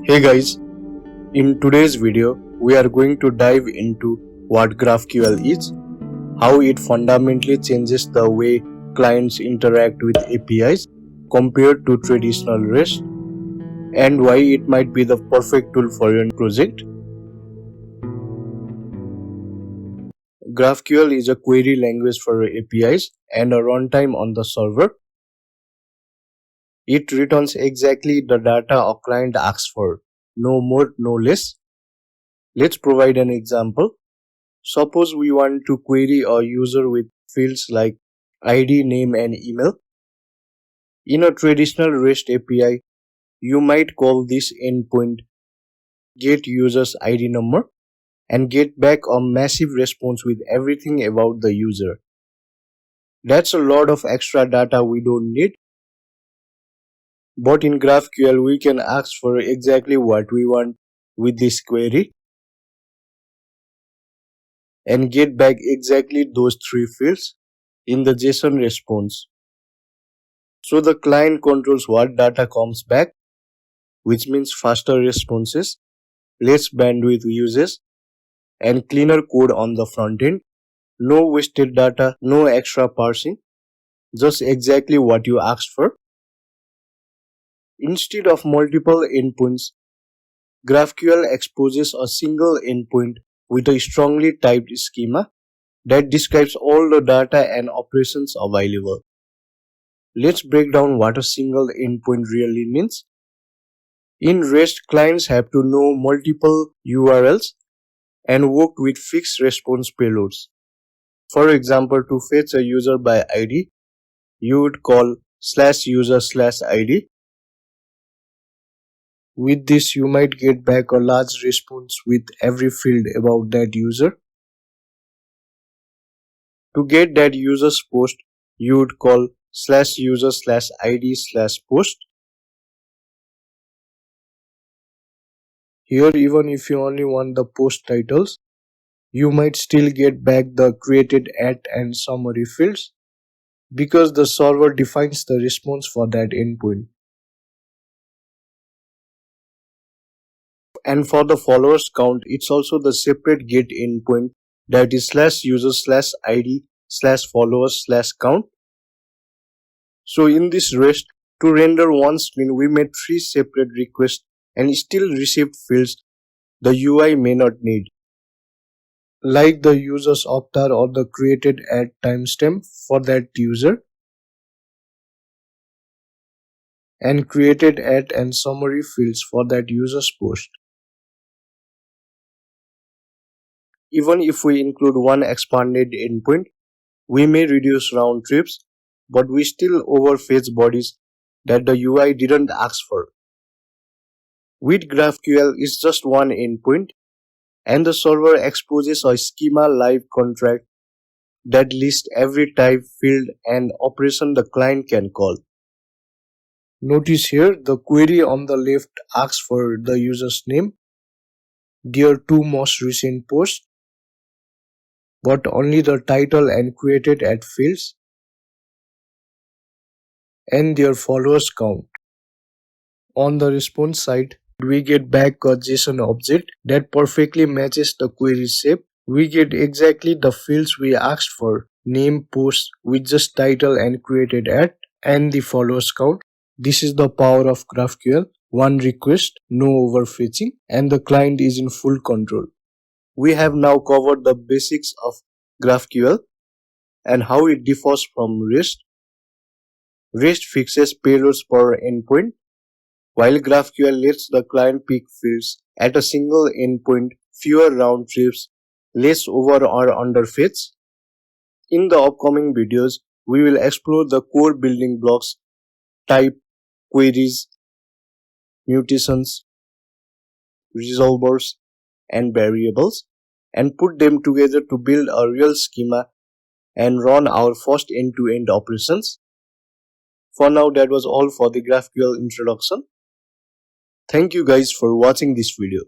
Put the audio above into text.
Hey guys, in today's video, we are going to dive into what GraphQL is, how it fundamentally changes the way clients interact with APIs compared to traditional REST, and why it might be the perfect tool for your project. GraphQL is a query language for APIs and a runtime on the server. It returns exactly the data a client asks for, no more, no less. Let's provide an example. Suppose we want to query a user with fields like ID, name, and email. In a traditional REST API, you might call this endpoint get user's ID number and get back a massive response with everything about the user. That's a lot of extra data we don't need. But in GraphQL, we can ask for exactly what we want with this query and get back exactly those three fields in the JSON response. So the client controls what data comes back, which means faster responses, less bandwidth uses, and cleaner code on the front end. No wasted data, no extra parsing, just exactly what you asked for. Instead of multiple endpoints, GraphQL exposes a single endpoint with a strongly typed schema that describes all the data and operations available. Let's break down what a single endpoint really means. In REST, clients have to know multiple URLs and work with fixed response payloads. For example, to fetch a user by ID, you would call /user/ID. With this, you might get back a large response with every field about that user. To get that user's post, you would call /user/ID/post. Here, even if you only want the post titles, you might still get back the created at and summary fields because the server defines the response for that endpoint. And for the followers count, it's also the separate get endpoint that is /user/ID/followers/count. So in this REST, to render one screen, we made 3 separate requests and still received fields the UI may not need, like the user's avatar or the created at timestamp for that user, and created at and summary fields for that user's post. Even if we include one expanded endpoint, we may reduce round trips, but we still overfetch bodies that the UI didn't ask for. With GraphQL, it's just one endpoint, and the server exposes a schema live contract that lists every type, field, and operation the client can call. Notice here, the query on the left asks for the user's name, their 2 most recent posts, but only the title and created at fields, and their followers count. On the response side, we get back a JSON object that perfectly matches the query shape. We get exactly the fields we asked for, name, post with just title and created at, and the followers count. This is the power of GraphQL. One request, no overfetching, and the client is in full control. We have now covered the basics of GraphQL and how it differs from REST. REST fixes payloads per endpoint, while GraphQL lets the client pick fields at a single endpoint, fewer round trips, less over or under fetch. In the upcoming videos, we will explore the core building blocks, type, queries, mutations, resolvers, and variables, and put them together to build a real schema and run our first end-to-end operations. For now, that was all for the GraphQL introduction. Thank you guys for watching this video.